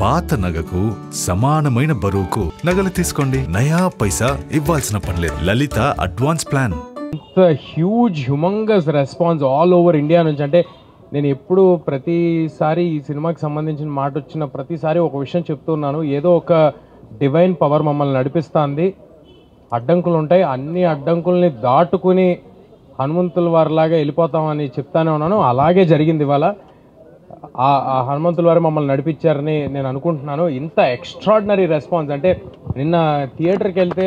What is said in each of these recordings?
పాత నగకు సమానమైన బరువుకు నగలు తీసుకోండి. నయా పైసా ఇవ్వాల్సిన పనిలేదు. Lalitha advance plan. Huge humongous response all over India నుంచి. అంటే నేను ఎప్పుడు ప్రతిసారి ఈ సినిమాకి సంబంధించిన మాట వచ్చిన ప్రతిసారి ఒక విషయం చెప్తున్నాను. ఏదో ఒక డివైన్ పవర్ మమ్మల్ని నడిపిస్తుంది. అడ్డంకులు ఉంటాయి, అన్ని అడ్డంకుల్ని దాటుకుని హనుమంతుల వారిలాగా వెళ్ళిపోతామని చెప్తానే ఉన్నాను. అలాగే జరిగింది. ఇవాళ ఆ హనుమంతుల వారు మమ్మల్ని నడిపించారని నేను అనుకుంటున్నాను. ఇంత ఎక్స్ట్రాడినరీ రెస్పాన్స్. అంటే నిన్న థియేటర్కి వెళ్తే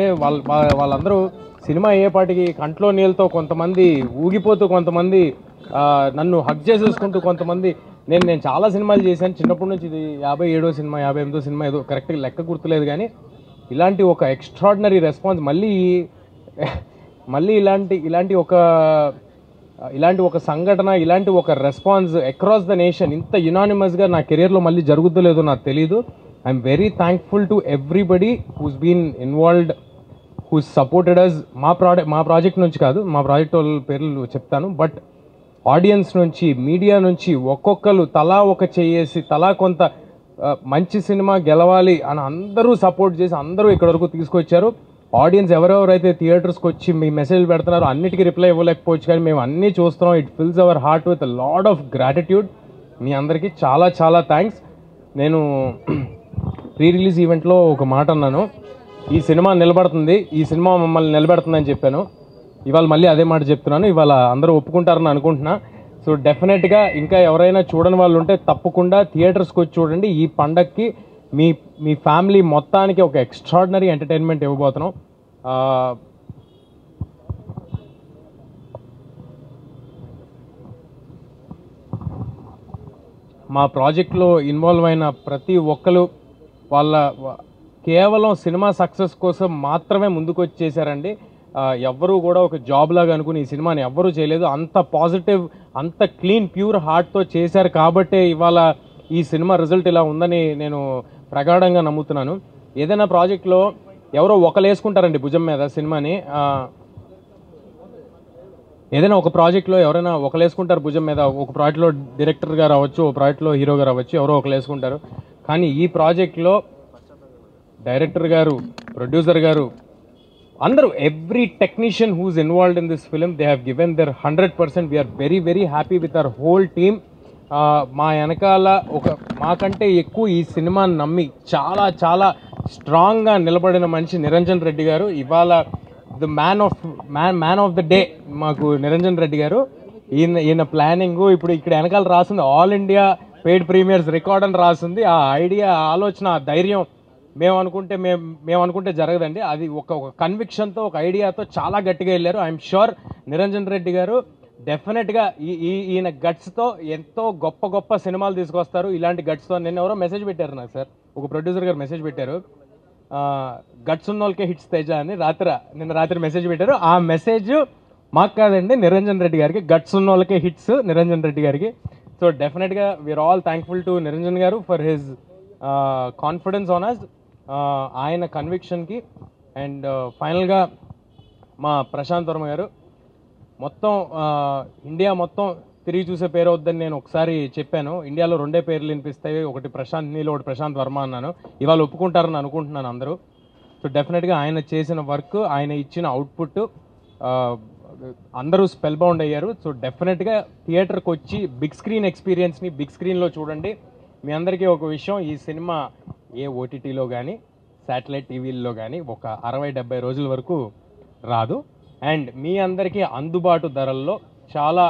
వాళ్ళందరూ సినిమా అయ్యేపాటికి కంట్లో నీళ్ళతో, కొంతమంది ఊగిపోతూ, కొంతమంది నన్ను హగ్ చేసేసుకుంటూ, కొంతమంది నేను చాలా సినిమాలు చేశాను చిన్నప్పటి నుంచి. ఇది 57వ సినిమా, 58వ సినిమా, ఏదో కరెక్ట్గా లెక్క గుర్తులేదు. కానీ ఇలాంటి ఒక ఎక్స్ట్రాడినరీ రెస్పాన్స్ మళ్ళీ ఇలాంటి ఒక సంఘటన, ఇలాంటి ఒక రెస్పాన్స్ అక్రాస్ ద నేషన్ ఇంత యునానిమస్గా నా కెరియర్లో మళ్ళీ జరుగుతుందో లేదో నాకు తెలీదు. I'm very thankful to everybody who's been involved, who's supported us. మా ప్రాజెక్ట్ నుంచి కాదు, మా ప్రాజెక్ట్ వాళ్ళ పేర్లు చెప్తాను, బట్ ఆడియన్స్ నుంచి, మీడియా నుంచి ఒక్కొక్కరు తలా ఒక చేసి, తలా కొంత మంచి సినిమా గెలవాలి అని అందరూ సపోర్ట్ చేసి అందరూ ఇక్కడ వరకు తీసుకొచ్చారు. ఆడియన్స్ ఎవరెవరైతే థియేటర్స్కి వచ్చి మీ మెసేజ్ పెడుతున్నారో అన్నిటికీ రిప్లై ఇవ్వలేకపోవచ్చు, కానీ మేము అన్నీ చూస్తున్నాం. It fills our heart with lot of gratitude. మీ అందరికీ చాలా చాలా థ్యాంక్స్. నేను ప్రీ రిలీజ్ ఈవెంట్లో ఒక మాట అన్నాను, ఈ సినిమా నిలబడుతుంది, ఈ సినిమా మమ్మల్ని నిలబెడుతుందని చెప్పాను. ఇవాళ మళ్ళీ అదే మాట చెప్తున్నాను. ఇవాళ అందరూ ఒప్పుకుంటారని అనుకుంటున్నా. సో డెఫినెట్గా ఇంకా ఎవరైనా చూడని వాళ్ళు ఉంటే తప్పకుండా థియేటర్స్కి వచ్చి చూడండి. ఈ పండగకి మీ ఫ్యామిలీ మొత్తానికి ఒక ఎక్స్ట్రాడినరీ ఎంటర్టైన్మెంట్ ఇవ్వబోతున్నాం. మా ప్రాజెక్ట్లో ఇన్వాల్వ్ అయిన ప్రతి ఒక్కరు కేవలం సినిమా సక్సెస్ కోసం మాత్రమే ముందుకు వచ్చి చేశారండి. ఎవ్వరూ కూడా ఒక జాబ్ లాగా అనుకుని ఈ సినిమాని ఎవ్వరూ చేయలేదు. అంత పాజిటివ్, అంత క్లీన్, ప్యూర్ హార్ట్తో చేశారు కాబట్టే ఇవాళ ఈ సినిమా రిజల్ట్ ఇలా ఉందని నేను ప్రగాఢంగా నమ్ముతున్నాను. ఏదైనా ప్రాజెక్ట్లో ఎవరో ఒకరు వేసుకుంటారండి భుజం మీద సినిమాని. ఏదైనా ఒక ప్రాజెక్ట్లో ఎవరైనా ఒకరు వేసుకుంటారు భుజం మీద. ఒక ప్రాజెక్ట్లో డైరెక్టర్గా రావచ్చు, ఒక ప్రాజెక్ట్లో హీరోగా రావచ్చు, ఎవరో ఒకరు వేసుకుంటారు. కానీ ఈ ప్రాజెక్ట్లో డైరెక్టర్ గారు, ప్రొడ్యూసర్ గారు, అందరూ, every technician who's involved in this film, they have given their 100%. We are very very happy with our whole team. మా వెనకాల మాకంటే ఎక్కువ ఈ సినిమాని నమ్మి చాలా చాలా స్ట్రాంగ్గా నిలబడిన మనిషి నిరంజన్ రెడ్డి గారు. ఇవాళ the man of the day మాకు నిరంజన్ రెడ్డి గారు. ఈయన ప్లానింగ్ ఇప్పుడు ఇక్కడ వెనకాల రాసింది all India paid premieres record అని రాసింది. ఆ ఐడియా, ఆలోచన, ఆ ధైర్యం మేము అనుకుంటే జరగదండి. అది ఒక కన్విక్షన్తో, ఒక ఐడియాతో చాలా గట్టిగా వెళ్ళారు. ఐఎమ్ షూర్ నిరంజన్ రెడ్డి గారు డెఫినెట్గా ఈయన గట్స్తో ఎంతో గొప్ప గొప్ప సినిమాలు తీసుకొస్తారు. ఇలాంటి గట్స్తో నిన్న ఎవరో మెసేజ్ పెట్టారు నాకు, సార్, ఒక ప్రొడ్యూసర్ గారు మెసేజ్ పెట్టారు, గట్స్ ఉన్న వాళ్ళకే హిట్స్ తేజ అని నిన్న రాత్రి మెసేజ్ పెట్టారు. ఆ మెసేజ్ మాకు కాదండి, నిరంజన్ రెడ్డి గారికి. గట్స్ ఉన్న వాళ్ళకే హిట్స్ నిరంజన్ రెడ్డి గారికి. So definitely we are all thankful to Niranjan garu for his confidence on us, ఆయన కన్విక్షన్కి. అండ్ ఫైనల్గా మా ప్రశాంత్ వర్మ గారు, మొత్తం ఇండియా మొత్తం తిరిగి చూసే పేరు వద్దని నేను ఒకసారి చెప్పాను. ఇండియాలో 2 పేర్లు వినిపిస్తాయి, ఒకటి ప్రశాంత్ నీల్, ఒకటి ప్రశాంత్ వర్మ అన్నాను. ఇవాళ ఒప్పుకుంటారని అనుకుంటున్నాను అందరూ. సో డెఫినెట్గా ఆయన చేసిన వర్క్, ఆయన ఇచ్చిన అవుట్పుట్ అందరూ స్పెల్ బౌండ్ అయ్యారు. సో డెఫినెట్గా థియేటర్కి వచ్చి బిగ్ స్క్రీన్ ఎక్స్పీరియన్స్ని బిగ్ స్క్రీన్లో చూడండి. మీ అందరికీ ఒక విషయం, ఈ సినిమా ఏ ఓటీటీలో కానీ శాటిలైట్ టీవీల్లో కానీ ఒక 60-70 రోజుల వరకు రాదు. అండ్ మీ అందరికీ అందుబాటు ధరల్లో, చాలా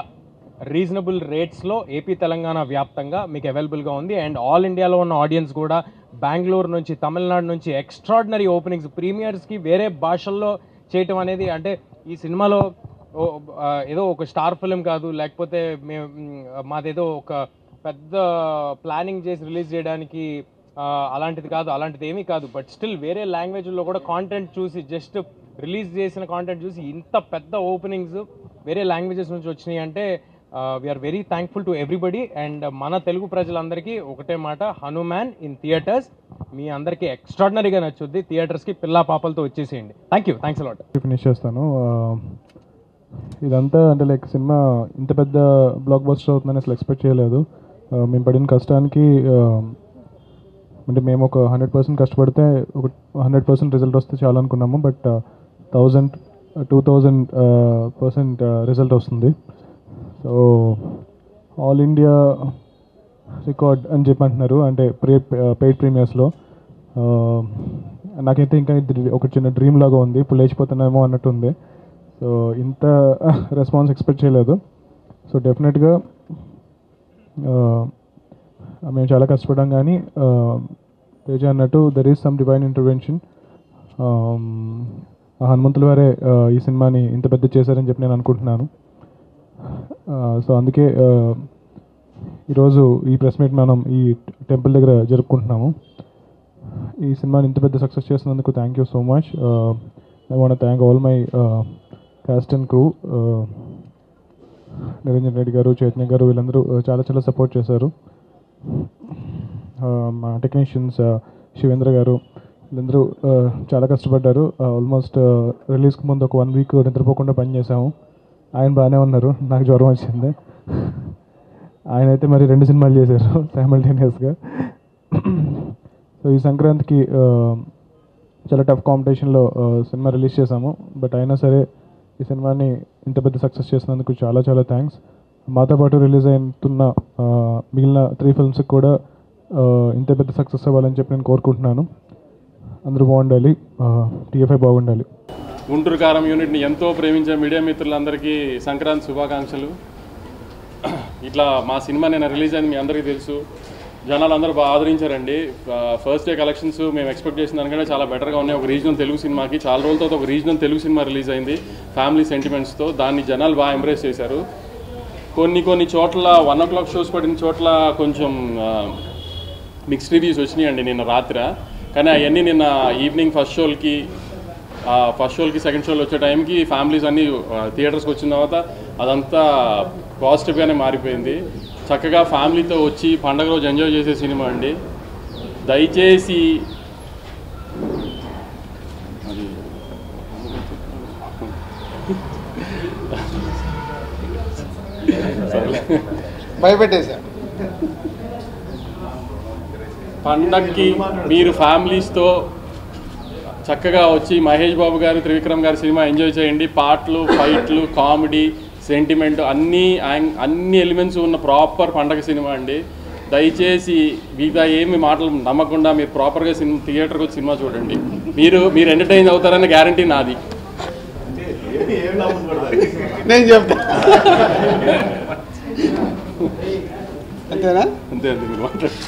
రీజనబుల్ రేట్స్లో ఏపీ తెలంగాణ వ్యాప్తంగా మీకు అవైలబుల్గా ఉంది. అండ్ ఆల్ ఇండియాలో ఉన్న ఆడియన్స్ కూడా బెంగళూరు నుంచి, తమిళనాడు నుంచి ఎక్స్ట్రాడినరీ ఓపెనింగ్స్, ప్రీమియర్స్కి వేరే భాషల్లో చేయటం అనేది, అంటే ఈ సినిమాలో ఏదో ఒక స్టార్ ఫిలిం కాదు, లేకపోతే మాదేదో ఒక పెద్ద ప్లానింగ్ చేసి రిలీజ్ చేయడానికి అలాంటిది కాదు, అలాంటిది ఏమీ కాదు. బట్ స్టిల్ వేరే లాంగ్వేజ్లో కూడా కాంటెంట్ చూసి, జస్ట్ రిలీజ్ చేసిన కాంటెంట్ చూసి ఇంత పెద్ద ఓపెనింగ్స్ వేరే లాంగ్వేజెస్ నుంచి వచ్చినాయి అంటే we are very thankful to everybody. And మన తెలుగు ప్రజలందరికీ ఒకటే మాట, హనుమాన్ ఇన్ థియేటర్స్. మీ అందరికీ ఎక్స్ట్రాడినరీగా నచ్చుద్ది. థియేటర్స్కి పిల్లా పాపలతో వచ్చేసేయండి. Thanks a lot. ఫినిష్ చేస్తాను. ఇదంతా అంటే లైక్ సినిమా ఇంత పెద్ద బ్లాక్ బస్టర్ అవుతుందని అసలు ఎక్స్పెక్ట్ చేయలేదు. మేము పడిన కష్టానికి అంటే మేము ఒక 100% కష్టపడితే ఒక 100% రిజల్ట్ వస్తే చాలా అనుకున్నాము. బట్ 2000% రిజల్ట్ వస్తుంది. సో ఆల్ ఇండియా రికార్డ్ అని చెప్పి అంటున్నారు, అంటే పెయిడ్ ప్రీమియర్స్లో. నాకైతే ఇంకా ఒక చిన్న డ్రీమ్ లాగా ఉంది, ఇప్పుడు లేచిపోతున్నామో అన్నట్టు ఉంది. సో ఇంత రెస్పాన్స్ ఎక్స్పెక్ట్ చేయలేదు. సో డెఫినెట్గా మేము చాలా కష్టపడ్డాం, కానీ తేజ అన్నట్టు there is some divine intervention. హనుమంతుల వారే ఈ సినిమాని ఇంత పెద్ద చేశారని చెప్పి నేను అనుకుంటున్నాను. సో అందుకే ఈరోజు ఈ ప్రెస్ మీట్ మనం ఈ టెంపుల్ దగ్గర జరుపుకుంటున్నాము. ఈ సినిమాని ఇంత పెద్ద సక్సెస్ చేసినందుకు thank you so much. I want thank all my cast and crew. Niranjan Reddy గారు, చైతన్య గారు, వీళ్ళందరూ చాలా సపోర్ట్ చేశారు. మా టెక్నీషియన్స్ శివేంద్ర గారు, వీళ్ళందరూ చాలా కష్టపడ్డారు. ఆల్మోస్ట్ రిలీజ్కి ముందు ఒక 1 వీక్ నిద్రపోకుండా పనిచేసాము. ఆయన బాగానే ఉన్నారు, నాకు జ్వరం వచ్చింది. ఆయన అయితే మరి 2 సినిమాలు చేశారు సైమల్టేనియస్గా. సో ఈ సంక్రాంతికి చాలా టఫ్ కాంపిటీషన్లో సినిమా రిలీజ్ చేశాము. బట్ అయినా సరే ఈ సినిమాని ఇంత పెద్ద సక్సెస్ చేసినందుకు చాలా థ్యాంక్స్. మాతో పాటు రిలీజ్ అవుతున్న మిగిలిన 3 ఫిల్మ్స్కి కూడా ఇంత పెద్ద సక్సెస్ అవ్వాలని చెప్పి నేను కోరుకుంటున్నాను. అందరూ బాగుండాలి, TFI బాగుండాలి. గుంటూరు కారం యూనిట్ని ఎంతో ప్రేమించే మీడియా మిత్రులందరికీ సంక్రాంతి శుభాకాంక్షలు. ఇట్లా మా సినిమా నేను రిలీజ్ అయింది మీ అందరికీ తెలుసు. జనాలు అందరూ బాగా ఆదరించారండి. ఫస్ట్ డే కలెక్షన్స్ మేము ఎక్స్పెక్ట్ చేసిన దానికంటే చాలా బెటర్గా ఉన్నాయి. ఒక రీజనల్ తెలుగు సినిమాకి చాలా రోజుల తర్వాత ఒక రీజనల్ తెలుగు సినిమా రిలీజ్ అయింది ఫ్యామిలీ సెంటిమెంట్స్తో. దాన్ని జనాలు బాగా ఎంబ్రేస్ చేశారు. కొన్ని చోట్ల 1 o'clock షోస్ పడిన చోట్ల కొంచెం మిక్స్డ్ రివ్యూస్ వచ్చినాయండి నిన్న రాత్రి. కానీ అవన్నీ నిన్న ఈవినింగ్ ఫస్ట్ షోలకి సెకండ్ షోలు వచ్చే టైంకి ఫ్యామిలీస్ అన్నీ థియేటర్స్కి వచ్చిన తర్వాత అదంతా పాజిటివ్గానే మారిపోయింది. చక్కగా ఫ్యామిలీతో వచ్చి పండగ రోజు ఎంజాయ్ చేసే సినిమా అండి. దయచేసి భయపెట్టేసా. పండగకి మీరు ఫ్యామిలీస్తో చక్కగా వచ్చి మహేష్ బాబు గారు, త్రివిక్రమ్ గారి సినిమా ఎంజాయ్ చేయండి. పాటలు, ఫైట్లు, కామెడీ, సెంటిమెంట్ అన్ని ఎలిమెంట్స్ ఉన్న ప్రాపర్ పండగ సినిమా అండి. దయచేసి మిగతా ఏమి మాటలు నమ్మకుండా మీరు ప్రాపర్గా థియేటర్కి వచ్చి సినిమా చూడండి. మీరు ఎంటర్టైన్ అవుతారనే గ్యారంటీ నాది. నేను చెప్తా అంతేనా? అంతే మీరు మాట్లాడండి.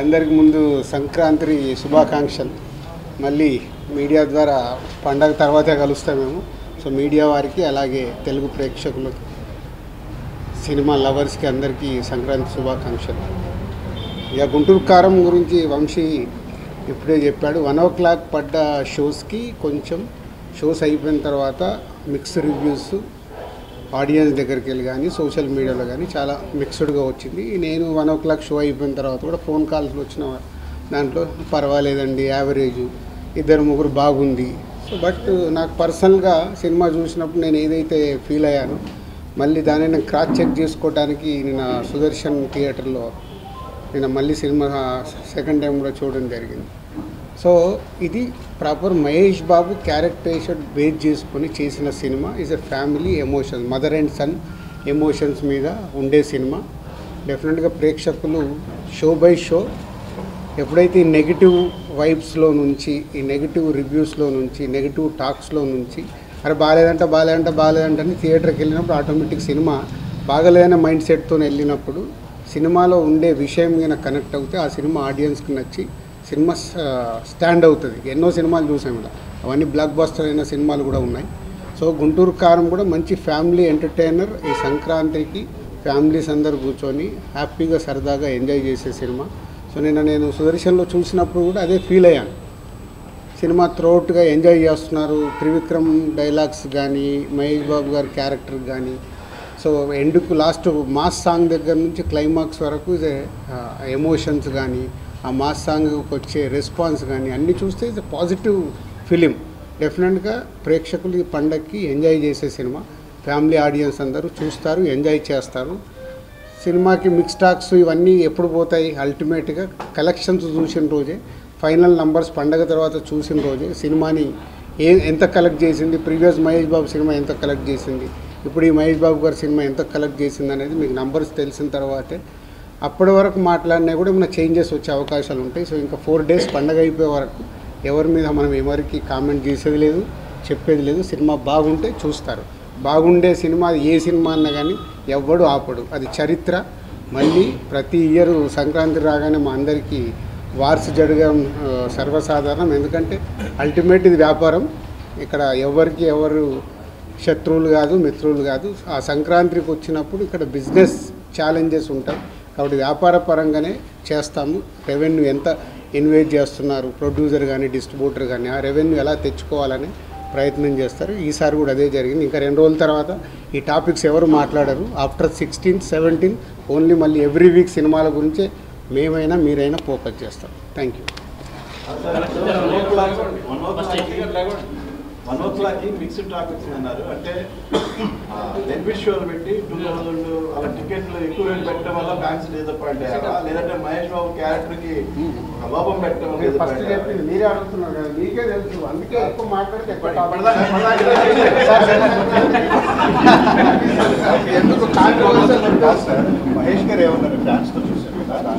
అందరికి ముందు సంక్రాంతి శుభాకాంక్షలు. మళ్ళీ మీడియా ద్వారా పండగ తర్వాతే కలుస్తాం మేము. సో మీడియా వారికి, అలాగే తెలుగు ప్రేక్షకులకి, సినిమా లవర్స్కి అందరికీ సంక్రాంతి శుభాకాంక్షలు. ఇక గుంటూరు కారం గురించి వంశీ ఇప్పుడే చెప్పాడు. 1 o'clock పడ్డ షోస్కి కొంచెం షోస్ అయిపోయిన తర్వాత మిక్స్డ్ రివ్యూస్ ఆడియన్స్ దగ్గరికి వెళ్ళి కానీ సోషల్ మీడియాలో కానీ చాలా మిక్స్డ్గా వచ్చింది. నేను 1 o'clock షో అయిపోయిన తర్వాత కూడా ఫోన్ కాల్స్ వచ్చిన దాంట్లో పర్వాలేదండి, యావరేజ్, 2-3 బాగుంది. సో బట్ నాకు పర్సనల్గా సినిమా చూసినప్పుడు నేను ఏదైతే ఫీల్ అయ్యానో మళ్ళీ దానిని క్రాస్ చెక్ చేసుకోవడానికి నేను సుదర్శన్ థియేటర్లో నేను మళ్ళీ సినిమా సెకండ్ టైం కూడా చూడడం జరిగింది. సో ఇది proper Mahesh Babu characterization base చేసుకొని చేసిన సినిమా. Is a family emotions, mother and son emotions మీద ఉండే సినిమా. డెఫినెట్గా ప్రేక్షకులు షో బై షో ఎప్పుడైతే ఈ నెగిటివ్ వైబ్స్లో నుంచి, ఈ నెగిటివ్ రివ్యూస్లో నుంచి, నెగిటివ్ టాక్స్లో నుంచి అరే బాగాలేదంటే అని థియేటర్కి వెళ్ళినప్పుడు ఆటోమేటిక్ సినిమా బాగలేదనే మైండ్ సెట్తో వెళ్ళినప్పుడు సినిమాలో ఉండే విషయం మీద కనెక్ట్ అవుతే ఆ సినిమా ఆడియన్స్కి నచ్చి సినిమా స్టాండ్ అవుతుంది. ఎన్నో సినిమాలు చూసాం ఇలా, అవన్నీ బ్లాక్ బస్టర్ అయిన సినిమాలు కూడా ఉన్నాయి. సో గుంటూరు కారం కూడా మంచి ఫ్యామిలీ ఎంటర్టైనర్. ఈ సంక్రాంతికి ఫ్యామిలీస్ అందరు కూర్చొని హ్యాపీగా సరదాగా ఎంజాయ్ చేసే సినిమా. సో నేను సుదర్శన్లో చూసినప్పుడు కూడా అదే ఫీల్ అయ్యాను. సినిమా త్రూఅవుట్గా ఎంజాయ్ చేస్తున్నారు. త్రివిక్రమ్ డైలాగ్స్ కానీ, మహేష్ బాబు గారి క్యారెక్టర్ కానీ, సో ఎండ్కు లాస్ట్ మాస్ సాంగ్ దగ్గర నుంచి క్లైమాక్స్ వరకు ఎమోషన్స్ కానీ, ఆ మాస్ సాంగ్కి వచ్చే రెస్పాన్స్ కానీ అన్నీ చూస్తే ఇది పాజిటివ్ ఫిలిం. డెఫినెట్గా ప్రేక్షకులు ఈ పండగకి ఎంజాయ్ చేసే సినిమా. ఫ్యామిలీ ఆడియన్స్ అందరూ చూస్తారు, ఎంజాయ్ చేస్తారు. సినిమాకి మిక్స్ టాక్స్ ఇవన్నీ ఎప్పుడు పోతాయి? అల్టిమేట్గా కలెక్షన్స్ చూసిన రోజే, ఫైనల్ నంబర్స్ పండగ తర్వాత చూసిన రోజే సినిమాని ఎంత కలెక్ట్ చేసింది, ప్రీవియస్ మహేష్ బాబు సినిమా ఎంత కలెక్ట్ చేసింది, ఇప్పుడు ఈ మహేష్ బాబు గారి సినిమా ఎంత కలెక్ట్ చేసింది అనేది మీకు నంబర్స్ తెలిసిన తర్వాతే. అప్పటి వరకు మాట్లాడినా కూడా ఏమైనా చేంజెస్ వచ్చే అవకాశాలు ఉంటాయి. సో ఇంకా 4 days పండగ అయిపోయే వరకు ఎవరి మీద మనం ఎవరికి కామెంట్ చేసేది లేదు, చెప్పేది లేదు. సినిమా బాగుంటే చూస్తారు. బాగుండే సినిమా ఏ సినిమా అన్నా కానీ ఎవ్వడు ఆపడు, అది చరిత్ర. మళ్ళీ ప్రతి ఇయర్ సంక్రాంతి రాగానే మా అందరికీ వార్స్ జరగడం సర్వసాధారణం. ఎందుకంటే అల్టిమేట్ ఇది వ్యాపారం. ఇక్కడ ఎవరు శత్రువులు కాదు, మిత్రులు కాదు. ఆ సంక్రాంతికి వచ్చినప్పుడు ఇక్కడ బిజినెస్ ఛాలెంజెస్ ఉంటాయి కాబట్టి వ్యాపార పరంగానే చేస్తాము. రెవెన్యూ ఎంత ఇన్వెస్ట్ చేస్తున్నారు ప్రొడ్యూసర్ కానీ డిస్ట్రిబ్యూటర్ కానీ, ఆ రెవెన్యూ ఎలా తెచ్చుకోవాలని ప్రయత్నం చేస్తారు. ఈసారి కూడా అదే జరిగింది. ఇంకా 2 రోజుల తర్వాత ఈ టాపిక్స్ ఎవరు మాట్లాడరు. ఆఫ్టర్ 16, 17 ఓన్లీ మళ్ళీ ఎవ్రీ వీక్ సినిమాల గురించే మేమైనా మీరైనా ఫోకస్ చేస్తాం. Thank you. 1 o'clock mixed topics అన్నారు. అంటే డెబ్యూట్ షోలు పెట్టి 2000 అలా టికెట్లు ఎక్కువ రేటు పెట్టడం వల్ల ఫ్యాన్స్ డిసప్పాయింట్ అయ్యారా, లేదంటే మహేష్ బాబు క్యారెక్టర్కి ప్రభావం పెట్టడం వల్ల? మీరే అడుగుతున్నారు కదా, మీకే తెలుసు. అందుకే ఎక్కువ మాట్లాడితే ఎందుకు మహేష్ గారు ఏమన్నారు ఫ్యాన్స్తో చూసారు కదా,